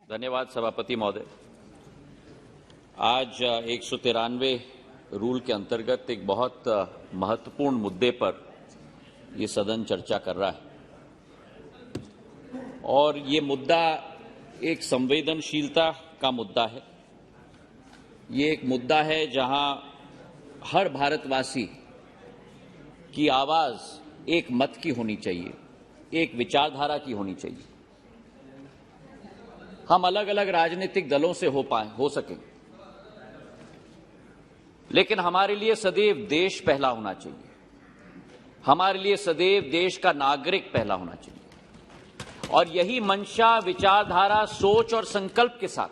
धन्यवाद सभापति महोदय। आज 193 रूल के अंतर्गत एक बहुत महत्वपूर्ण मुद्दे पर ये सदन चर्चा कर रहा है और ये मुद्दा एक संवेदनशीलता का मुद्दा है। ये एक मुद्दा है जहां हर भारतवासी की आवाज एक मत की होनी चाहिए, एक विचारधारा की होनी चाहिए। हम अलग अलग राजनीतिक दलों से हो सके, लेकिन हमारे लिए सदैव देश पहला होना चाहिए। हमारे लिए सदैव देश का नागरिक पहला होना चाहिए और यही मंशा, विचारधारा, सोच और संकल्प के साथ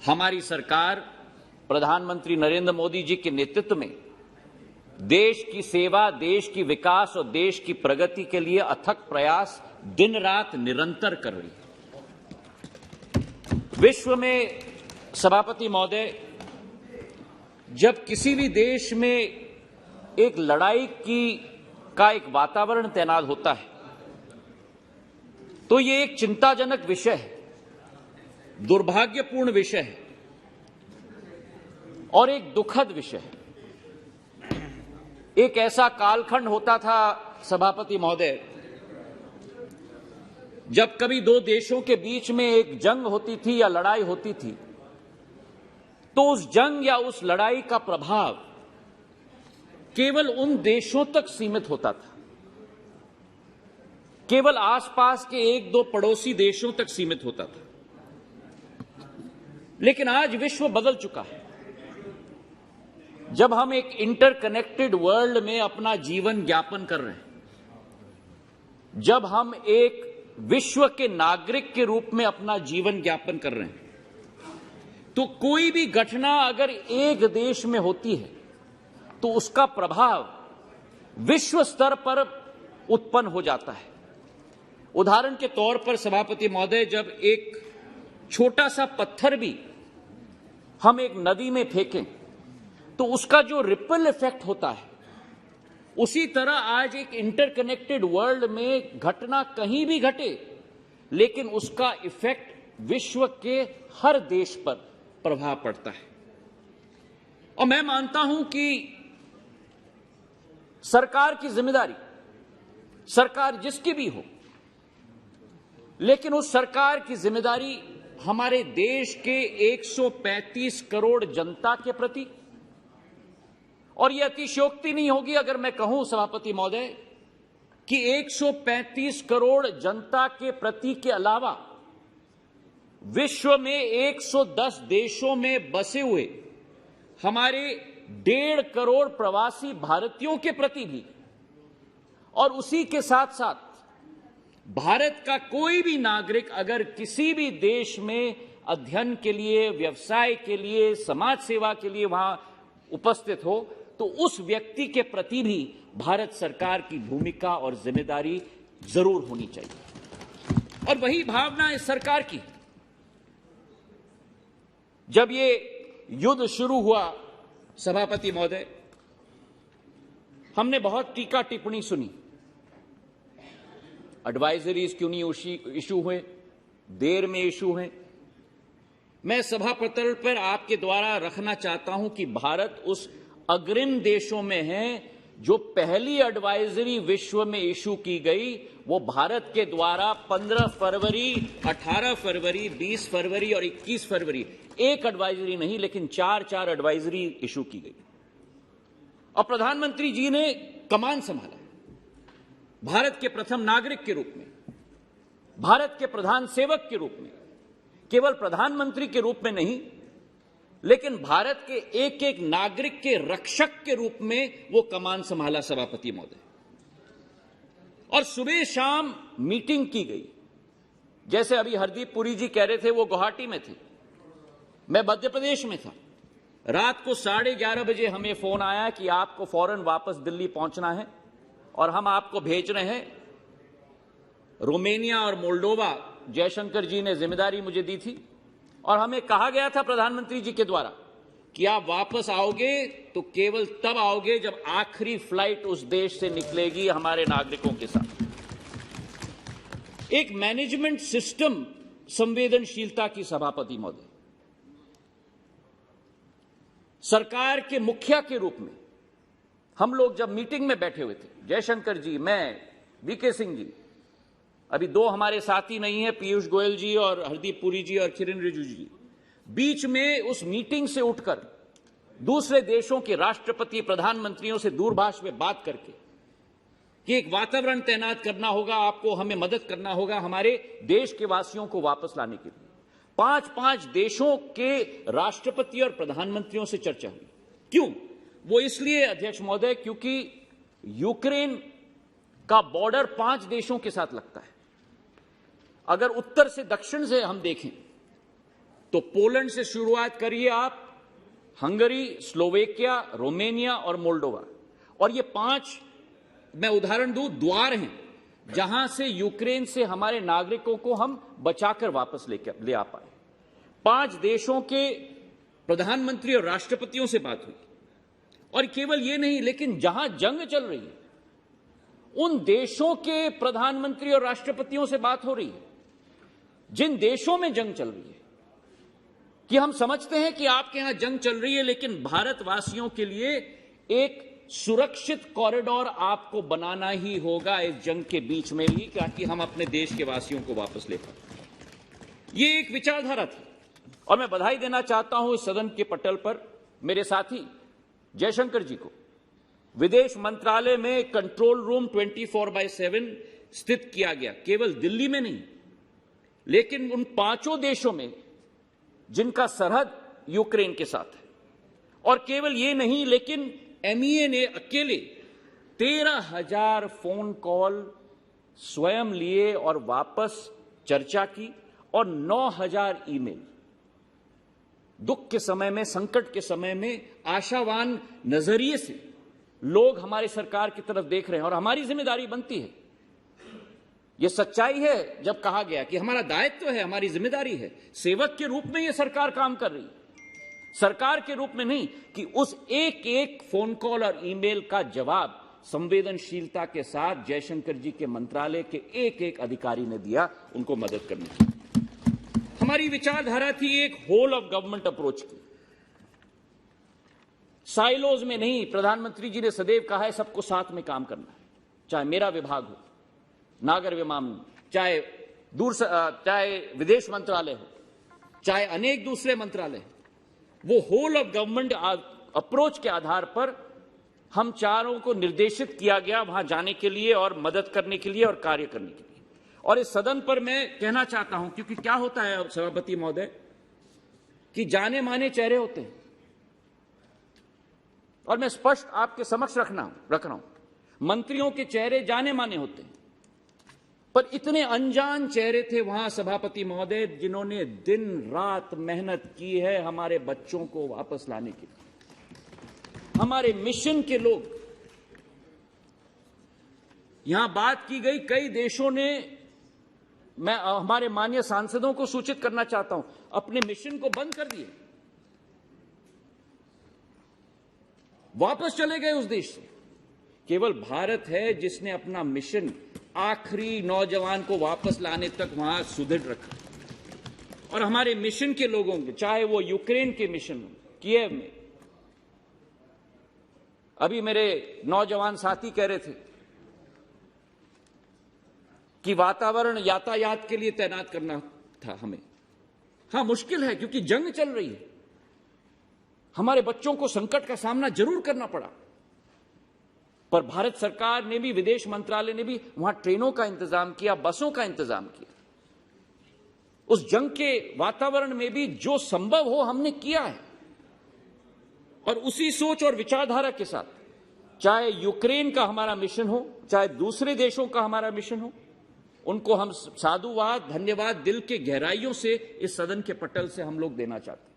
हमारी सरकार प्रधानमंत्री नरेंद्र मोदी जी के नेतृत्व में देश की सेवा, देश की विकास और देश की प्रगति के लिए अथक प्रयास दिन रात निरंतर कर रही है। विश्व में सभापति महोदय, जब किसी भी देश में एक लड़ाई का एक वातावरण तैनात होता है तो ये एक चिंताजनक विषय है, दुर्भाग्यपूर्ण विषय है और एक दुखद विषय है। एक ऐसा कालखंड होता था सभापति महोदय, जब कभी दो देशों के बीच में एक जंग होती थी या लड़ाई होती थी तो उस जंग या उस लड़ाई का प्रभाव केवल उन देशों तक सीमित होता था, केवल आसपास के एक दो पड़ोसी देशों तक सीमित होता था। लेकिन आज विश्व बदल चुका है। जब हम एक इंटरकनेक्टेड वर्ल्ड में अपना जीवन यापन कर रहे हैं, जब हम एक विश्व के नागरिक के रूप में अपना जीवन यापन कर रहे हैं, तो कोई भी घटना अगर एक देश में होती है तो उसका प्रभाव विश्व स्तर पर उत्पन्न हो जाता है। उदाहरण के तौर पर सभापति महोदय, जब एक छोटा सा पत्थर भी हम एक नदी में फेंकें तो उसका जो रिपल इफेक्ट होता है, उसी तरह आज एक इंटरकनेक्टेड वर्ल्ड में घटना कहीं भी घटे लेकिन उसका इफेक्ट विश्व के हर देश पर प्रभाव पड़ता है। और मैं मानता हूं कि सरकार की जिम्मेदारी, सरकार जिसकी भी हो, लेकिन उस सरकार की जिम्मेदारी हमारे देश के 135 करोड़ जनता के प्रति, और यह अतिशयोक्ति नहीं होगी अगर मैं कहूं सभापति महोदय कि 135 करोड़ जनता के प्रति के अलावा विश्व में 110 देशों में बसे हुए हमारे 1.5 करोड़ प्रवासी भारतीयों के प्रति भी, और उसी के साथ साथ भारत का कोई भी नागरिक अगर किसी भी देश में अध्ययन के लिए, व्यवसाय के लिए, समाज सेवा के लिए वहां उपस्थित हो तो उस व्यक्ति के प्रति भी भारत सरकार की भूमिका और जिम्मेदारी जरूर होनी चाहिए। और वही भावना इस सरकार की। जब ये युद्ध शुरू हुआ सभापति महोदय, हमने बहुत टीका टिप्पणी सुनी। एडवाइजरीज क्यों नहीं इशू हुए, देर में इशू हुए। मैं सभापति पर आपके द्वारा रखना चाहता हूं कि भारत उस अग्रिम देशों में है जो पहली एडवाइजरी विश्व में इशू की गई वो भारत के द्वारा 15 फरवरी, 18 फरवरी, 20 फरवरी और 21 फरवरी, एक एडवाइजरी नहीं लेकिन 4 एडवाइजरी इशू की गई। और प्रधानमंत्री जी ने कमान संभाला भारत के प्रथम नागरिक के रूप में, भारत के प्रधान सेवक के रूप में, केवल प्रधानमंत्री के रूप में नहीं लेकिन भारत के एक एक नागरिक के रक्षक के रूप में वो कमान संभाला सभापति महोदय। और सुबह शाम मीटिंग की गई। जैसे अभी हरदीप पुरी जी कह रहे थे वो गुवाहाटी में थे, मैं मध्य प्रदेश में था। रात को 11:30 बजे हमें फोन आया कि आपको फौरन वापस दिल्ली पहुंचना है और हम आपको भेज रहे हैं। रोमेनिया और मोल्डोवा जयशंकर जी ने जिम्मेदारी मुझे दी थी और हमें कहा गया था प्रधानमंत्री जी के द्वारा कि आप वापस आओगे तो केवल तब आओगे जब आखिरी फ्लाइट उस देश से निकलेगी हमारे नागरिकों के साथ। एक मैनेजमेंट सिस्टम संवेदनशीलता की सभापति महोदय, सरकार के मुखिया के रूप में हम लोग जब मीटिंग में बैठे हुए थे, जयशंकर जी, मैं, वीके सिंह जी, अभी दो हमारे साथी नहीं है, पीयूष गोयल जी और हरदीप पुरी जी और किरेन रिजिजू जी, बीच में उस मीटिंग से उठकर दूसरे देशों के राष्ट्रपति प्रधानमंत्रियों से दूरभाष में बात करके कि एक वातावरण तैनात करना होगा, आपको हमें मदद करना होगा हमारे देश के वासियों को वापस लाने के लिए, 5-5 देशों के राष्ट्रपति और प्रधानमंत्रियों से चर्चा हुई। क्यों? वो इसलिए अध्यक्ष महोदय, क्योंकि यूक्रेन का बॉर्डर 5 देशों के साथ लगता है। अगर उत्तर से दक्षिण से हम देखें तो पोलैंड से शुरुआत करिए आप, हंगरी, स्लोवेकिया, रोमानिया और मोल्डोवा, और ये 5 मैं उदाहरण दूं द्वार हैं जहां से यूक्रेन से हमारे नागरिकों को हम बचाकर वापस ले आ पाए। 5 देशों के प्रधानमंत्री और राष्ट्रपतियों से बात हुई, और केवल ये नहीं, लेकिन जहां जंग चल रही है उन देशों के प्रधानमंत्री और राष्ट्रपतियों से बात हो रही है जिन देशों में जंग चल रही है, कि हम समझते हैं कि आपके यहां जंग चल रही है, लेकिन भारतवासियों के लिए एक सुरक्षित कॉरिडोर आपको बनाना ही होगा इस जंग के बीच में ही, ताकि हम अपने देश के वासियों को वापस ले पाए। ये एक विचारधारा थी, और मैं बधाई देना चाहता हूं इस सदन के पटल पर मेरे साथी जयशंकर जी को। विदेश मंत्रालय में कंट्रोल रूम 24/7 स्थित किया गया, केवल दिल्ली में नहीं, लेकिन उन 5 देशों में जिनका सरहद यूक्रेन के साथ है। और केवल ये नहीं, लेकिन MEA ने अकेले 13,000 फोन कॉल स्वयं लिए और वापस चर्चा की, और 9,000 ईमेल। दुख के समय में, संकट के समय में आशावान नजरिए से लोग हमारी सरकार की तरफ देख रहे हैं, और हमारी जिम्मेदारी बनती है। यह सच्चाई है जब कहा गया कि हमारा दायित्व है, हमारी जिम्मेदारी है, सेवक के रूप में यह सरकार काम कर रही है, सरकार के रूप में नहीं, कि उस एक एक फोन कॉल और ईमेल का जवाब संवेदनशीलता के साथ जयशंकर जी के मंत्रालय के एक एक अधिकारी ने दिया, उनको मदद करने की। हमारी विचारधारा थी एक होल ऑफ गवर्नमेंट अप्रोच की, साइलोज में नहीं। प्रधानमंत्री जी ने सदैव कहा है सबको साथ में काम करना है, चाहे मेरा विभाग हो, नागर विमानन, चाहे विदेश मंत्रालय हो, चाहे अनेक दूसरे मंत्रालय हो। वो होल ऑफ गवर्नमेंट अप्रोच के आधार पर हम चारों को निर्देशित किया गया वहां जाने के लिए और मदद करने के लिए और कार्य करने के लिए। और इस सदन पर मैं कहना चाहता हूं, क्योंकि क्या होता है सभापति महोदय, कि जाने माने चेहरे होते हैं, और मैं स्पष्ट आपके समक्ष रख रहा हूं, मंत्रियों के चेहरे जाने माने होते हैं, पर इतने अनजान चेहरे थे वहां सभापति महोदय, जिन्होंने दिन रात मेहनत की है हमारे बच्चों को वापस लाने के लिए, हमारे मिशन के लोग। यहां बात की गई, कई देशों ने, मैं हमारे माननीय सांसदों को सूचित करना चाहता हूं, अपने मिशन को बंद कर दिए, वापस चले गए उस देश से। केवल भारत है जिसने अपना मिशन आखिरी नौजवान को वापस लाने तक वहां सुदृढ़ रखा। और हमारे मिशन के लोगों के, चाहे वो यूक्रेन के मिशन हो, कीव में, अभी मेरे नौजवान साथी कह रहे थे कि वातावरण यातायात के लिए तैनात करना था हमें। हां, मुश्किल है क्योंकि जंग चल रही है, हमारे बच्चों को संकट का सामना जरूर करना पड़ा, पर भारत सरकार ने भी, विदेश मंत्रालय ने भी वहां ट्रेनों का इंतजाम किया, बसों का इंतजाम किया। उस जंग के वातावरण में भी जो संभव हो हमने किया है, और उसी सोच और विचारधारा के साथ, चाहे यूक्रेन का हमारा मिशन हो, चाहे दूसरे देशों का हमारा मिशन हो, उनको हम साधुवाद, धन्यवाद दिल के गहराइयों से इस सदन के पटल से हम लोग देना चाहते हैं।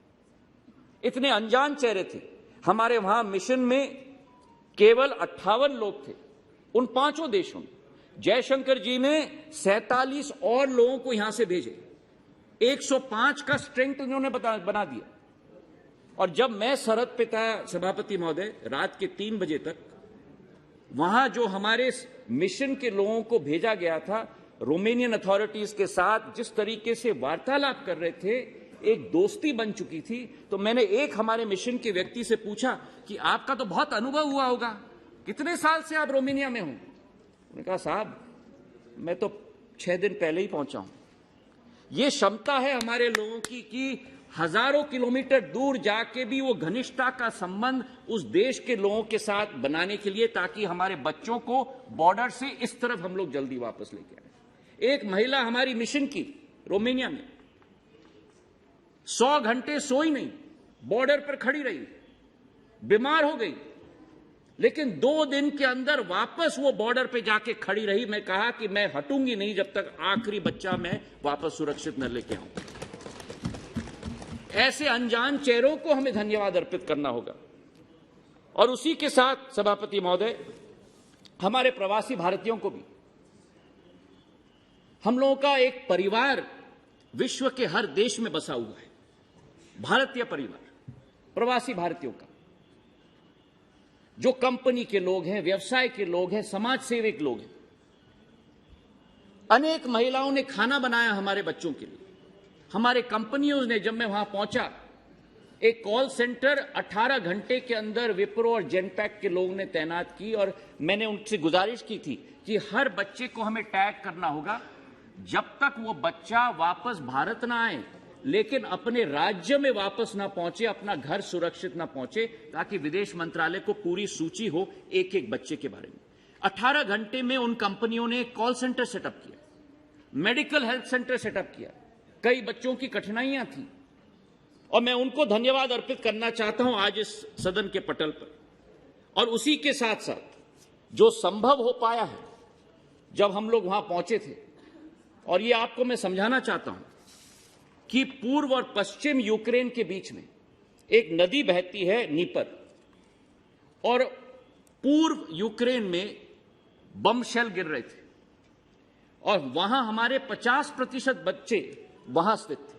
इतने अनजान चेहरे थे हमारे वहां मिशन में, केवल 58 लोग थे उन 5 देशों में। जयशंकर जी ने 47 और लोगों को यहां से भेजे, 105 का स्ट्रेंथ उन्होंने बना दिया। और जब मैं सरहद पे था सभापति महोदय, रात के 3 बजे तक, वहां जो हमारे मिशन के लोगों को भेजा गया था, रोमेनियन अथॉरिटीज के साथ जिस तरीके से वार्तालाप कर रहे थे, एक दोस्ती बन चुकी थी। तो मैंने एक हमारे मिशन के व्यक्ति से पूछा कि आपका तो बहुत अनुभव हुआ होगा, कितने साल से आप रोमेनिया में हो? उन्होंने कहा साहब मैं तो 6 दिन पहले ही पहुंचा हूं। ये क्षमता है हमारे लोगों की कि हजारों किलोमीटर दूर जाके भी वो घनिष्ठता का संबंध उस देश के लोगों के साथ बनाने के लिए, ताकि हमारे बच्चों को बॉर्डर से इस तरफ हम लोग जल्दी वापस लेके आए। एक महिला हमारी मिशन की रोमेनिया में 100 घंटे सोई नहीं, बॉर्डर पर खड़ी रही, बीमार हो गई, लेकिन 2 दिन के अंदर वापस वो बॉर्डर पे जाके खड़ी रही। मैं कहा कि मैं हटूंगी नहीं जब तक आखिरी बच्चा मैं वापस सुरक्षित न लेके आऊं। ऐसे अनजान चेहरों को हमें धन्यवाद अर्पित करना होगा। और उसी के साथ सभापति महोदय, हमारे प्रवासी भारतीयों को भी, हम लोगों का एक परिवार विश्व के हर देश में बसा हुआ है, भारतीय परिवार, प्रवासी भारतीयों का, जो कंपनी के लोग हैं, व्यवसाय के लोग हैं, समाज सेवक लोग हैं। अनेक महिलाओं ने खाना बनाया हमारे बच्चों के लिए। हमारे कंपनियों ने, जब मैं वहां पहुंचा, एक कॉल सेंटर 18 घंटे के अंदर विप्रो और जेनपैक के लोगों ने तैनात की। और मैंने उनसे गुजारिश की थी कि हर बच्चे को हमें टैग करना होगा, जब तक वो बच्चा वापस भारत ना आए, लेकिन अपने राज्य में वापस ना पहुंचे, अपना घर सुरक्षित ना पहुंचे, ताकि विदेश मंत्रालय को पूरी सूची हो एक एक बच्चे के बारे में। 18 घंटे में उन कंपनियों ने कॉल सेंटर सेटअप किया, मेडिकल हेल्थ सेंटर सेटअप किया। कई बच्चों की कठिनाइयां थी और मैं उनको धन्यवाद अर्पित करना चाहता हूं आज इस सदन के पटल पर। और उसी के साथ साथ जो संभव हो पाया है, जब हम लोग वहां पहुंचे थे, और ये आपको मैं समझाना चाहता हूं कि पूर्व और पश्चिम यूक्रेन के बीच में एक नदी बहती है नीपर, और पूर्व यूक्रेन में बम शेल गिर रहे थे और वहां हमारे 50% बच्चे वहां स्थित थे।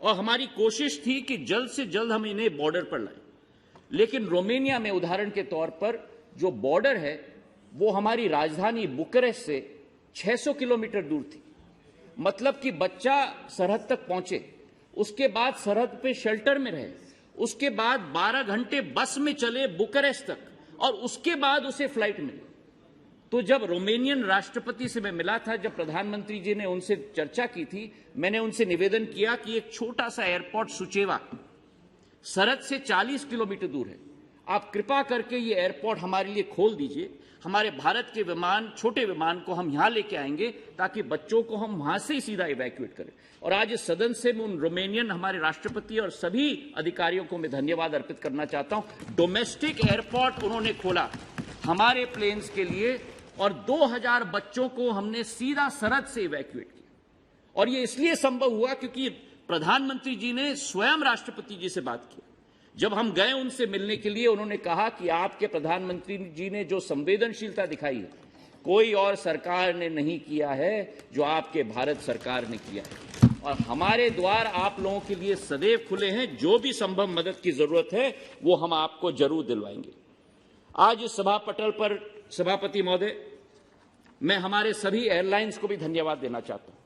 और हमारी कोशिश थी कि जल्द से जल्द हम इन्हें बॉर्डर पर लाएं। लेकिन रोमेनिया में उदाहरण के तौर पर जो बॉर्डर है वो हमारी राजधानी बुकारेस्ट से 600 किलोमीटर दूर थी। मतलब कि बच्चा सरहद तक पहुंचे, उसके बाद सरहद पे शेल्टर में रहे, उसके बाद 12 घंटे बस में चले बुकारेस्ट तक, और उसके बाद उसे फ्लाइट मिली। तो जब रोमेनियन राष्ट्रपति से मैं मिला था, जब प्रधानमंत्री जी ने उनसे चर्चा की थी, मैंने उनसे निवेदन किया कि एक छोटा सा एयरपोर्ट सुचेवा सरहद से 40 किलोमीटर दूर है, आप कृपा करके ये एयरपोर्ट हमारे लिए खोल दीजिए। हमारे भारत के विमान, छोटे विमान को हम यहां लेके आएंगे, ताकि बच्चों को हम वहां से ही सीधा इवैक्यूएट करें। और आज इस सदन से मैं उन रोमेनियन हमारे राष्ट्रपति और सभी अधिकारियों को मैं धन्यवाद अर्पित करना चाहता हूं। डोमेस्टिक एयरपोर्ट उन्होंने खोला हमारे प्लेन्स के लिए, और 2000 बच्चों को हमने सीधा सरहद से इवैक्यूएट किया। और ये इसलिए संभव हुआ क्योंकि प्रधानमंत्री जी ने स्वयं राष्ट्रपति जी से बात की। जब हम गए उनसे मिलने के लिए, उन्होंने कहा कि आपके प्रधानमंत्री जी ने जो संवेदनशीलता दिखाई है, कोई और सरकार ने नहीं किया है जो आपके भारत सरकार ने किया है। और हमारे द्वार आप लोगों के लिए सदैव खुले हैं। जो भी संभव मदद की जरूरत है वो हम आपको जरूर दिलवाएंगे। आज इस सभा पटल पर सभापति महोदय, मैं हमारे सभी एयरलाइंस को भी धन्यवाद देना चाहता हूं।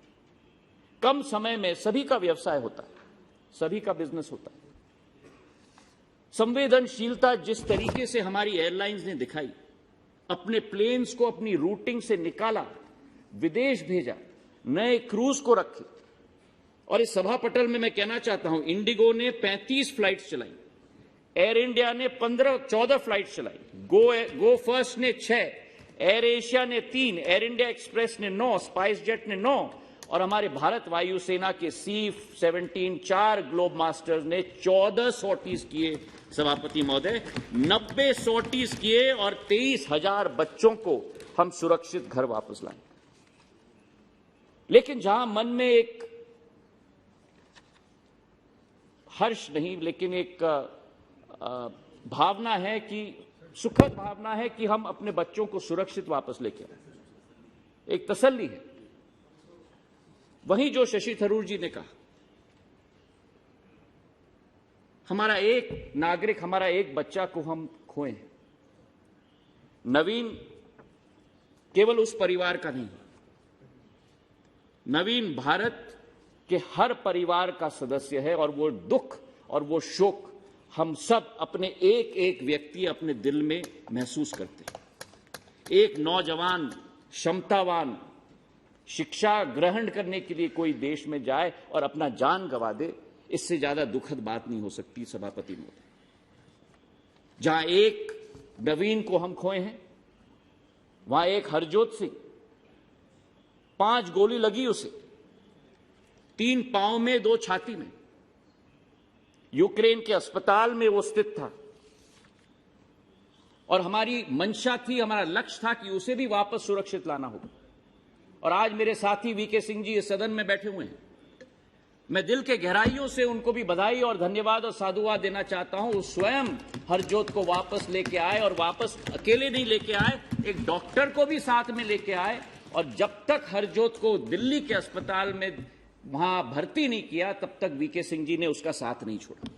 कम समय में सभी का व्यवसाय होता है, सभी का बिजनेस होता है। संवेदनशीलता जिस तरीके से हमारी एयरलाइंस ने दिखाई, अपने प्लेन्स को अपनी रूटिंग से निकाला, विदेश भेजा, नए क्रूज को रखे। और इस सभा पटल में मैं कहना चाहता हूं, इंडिगो ने 35 फ्लाइट्स चलाई, एयर इंडिया ने 14 फ्लाइट्स चलाई, गो फर्स्ट ने 6, एयर एशिया ने 3, एयर इंडिया एक्सप्रेस ने 9, स्पाइस जेट ने 9, और हमारे भारत वायुसेना के C-17 4 ग्लोब मास्टर्स ने 14 सॉर्टीज किए सभापति महोदय, 90 सॉर्टीज किए, और 23,000 बच्चों को हम सुरक्षित घर वापस लाए। लेकिन जहां मन में एक हर्ष नहीं, लेकिन एक भावना है कि सुखद भावना है कि हम अपने बच्चों को सुरक्षित वापस लेके आए, एक तसल्ली है। वहीं जो शशि थरूर जी ने कहा, हमारा एक नागरिक, हमारा एक बच्चा को हम खोए हैं। नवीन केवल उस परिवार का नहीं, नवीन भारत के हर परिवार का सदस्य है और वो दुख और वो शोक हम सब अपने एक एक व्यक्ति अपने दिल में महसूस करते हैं। एक नौजवान क्षमतावान शिक्षा ग्रहण करने के लिए कोई देश में जाए और अपना जान गंवा दे, इससे ज्यादा दुखद बात नहीं हो सकती सभापति महोदय। जहां एक नवीन को हम खोए हैं, वहां एक हरजोत सिंह, 5 गोली लगी उसे, 3 पांव में 2 छाती में, यूक्रेन के अस्पताल में वो स्थित था और हमारी मंशा थी, हमारा लक्ष्य था कि उसे भी वापस सुरक्षित लाना होगा। और आज मेरे साथी वीके सिंह जी इस सदन में बैठे हुए हैं। मैं दिल के गहराइयों से उनको भी बधाई और धन्यवाद और साधुवाद देना चाहता हूं। वो स्वयं हरजोत को वापस लेके आए और वापस अकेले नहीं लेके आए, एक डॉक्टर को भी साथ में लेके आए और जब तक हरजोत को दिल्ली के अस्पताल में वहां भर्ती नहीं किया तब तक वीके सिंह जी ने उसका साथ नहीं छोड़ा।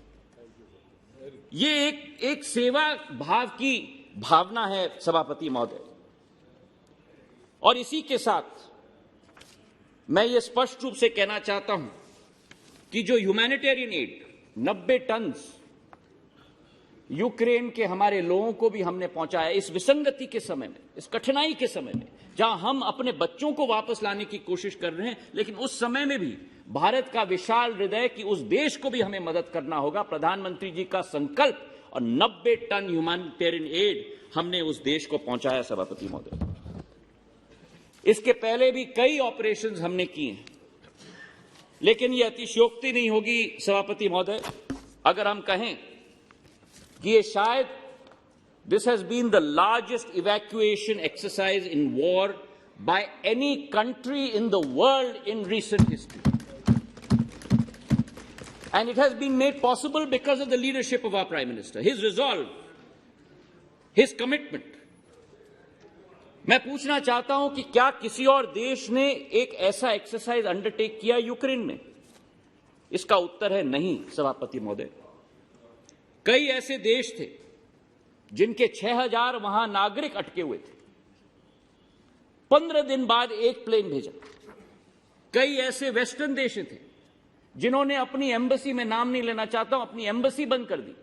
ये एक सेवा भाव की भावना है सभापति महोदय। और इसी के साथ मैं ये स्पष्ट रूप से कहना चाहता हूं कि जो ह्यूमैनिटेरियन एड 90 टन यूक्रेन के हमारे लोगों को भी हमने पहुंचाया इस विसंगति के समय में, इस कठिनाई के समय में, जहां हम अपने बच्चों को वापस लाने की कोशिश कर रहे हैं, लेकिन उस समय में भी भारत का विशाल हृदय कि उस देश को भी हमें मदद करना होगा, प्रधानमंत्री जी का संकल्प और 90 टन ह्यूमैनिटेरियन एड हमने उस देश को पहुंचाया सभापति महोदय। इसके पहले भी कई ऑपरेशंस हमने किए हैं, लेकिन यह अतिशयोक्ति नहीं होगी सभापति महोदय अगर हम कहें कि ये शायद this has been the largest evacuation exercise in war by any country in the world in recent history. And it has been made possible because of the leadership of our Prime Minister, his resolve, his commitment. मैं पूछना चाहता हूं कि क्या किसी और देश ने एक ऐसा एक्सरसाइज अंडरटेक किया यूक्रेन में? इसका उत्तर है नहीं सभापति महोदय। कई ऐसे देश थे जिनके 6000 वहां नागरिक अटके हुए थे, 15 दिन बाद एक प्लेन भेजा। कई ऐसे वेस्टर्न देश थे जिन्होंने अपनी एम्बेसी में नाम नहीं लेना चाहता हूं, अपनी एम्बेसी बंद कर दी,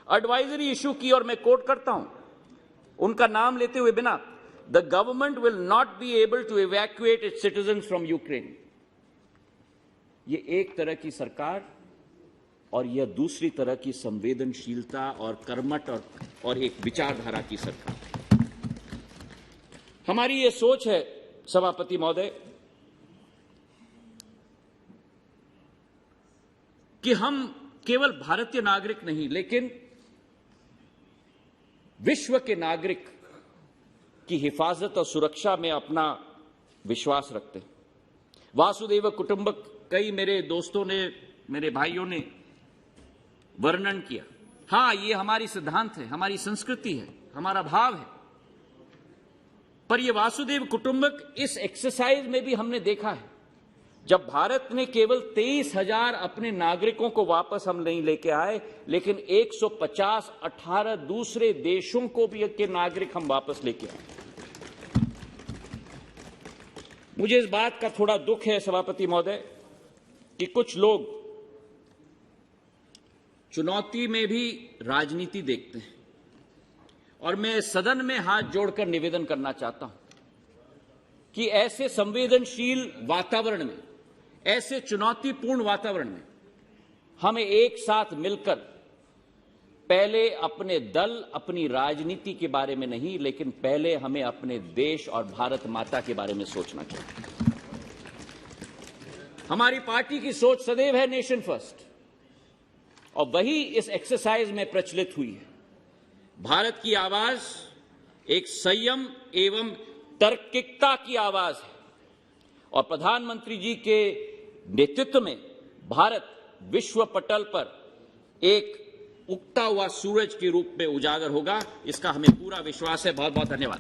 एडवाइजरी इशू की और मैं कोट करता हूं उनका नाम लेते हुए बिना, the government will not be able to evacuate its citizens from Ukraine. ये एक तरह की सरकार और यह दूसरी तरह की संवेदनशीलता और कर्मठ और एक विचारधारा की सरकार। हमारी यह सोच है सभापति महोदय कि हम केवल भारतीय नागरिक नहीं लेकिन विश्व के नागरिक की हिफाजत और सुरक्षा में अपना विश्वास रखते हैं। वासुदेव कुटुंबक कई मेरे दोस्तों ने, मेरे भाइयों ने वर्णन किया। हां, ये हमारी सिद्धांत है, हमारी संस्कृति है, हमारा भाव है, पर ये वासुदेव कुटुंबक इस एक्सरसाइज में भी हमने देखा है जब भारत ने केवल 23,000 अपने नागरिकों को वापस हम नहीं लेके आए, लेकिन 150-18 दूसरे देशों को भी के नागरिक हम वापस लेके आए। मुझे इस बात का थोड़ा दुख है सभापति महोदय कि कुछ लोग चुनौती में भी राजनीति देखते हैं और मैं सदन में हाथ जोड़कर निवेदन करना चाहता हूं कि ऐसे संवेदनशील वातावरण में, ऐसे चुनौतीपूर्ण वातावरण में हमें एक साथ मिलकर पहले अपने दल, अपनी राजनीति के बारे में नहीं, लेकिन पहले हमें अपने देश और भारत माता के बारे में सोचना चाहिए। हमारी पार्टी की सोच सदैव है नेशन फर्स्ट और वही इस एक्सरसाइज में प्रचलित हुई है। भारत की आवाज एक संयम एवं तार्किकता की आवाज है और प्रधानमंत्री जी के नेतृत्व में भारत विश्व पटल पर एक उगता हुआ सूरज के रूप में उजागर होगा, इसका हमें पूरा विश्वास है। बहुत बहुत धन्यवाद।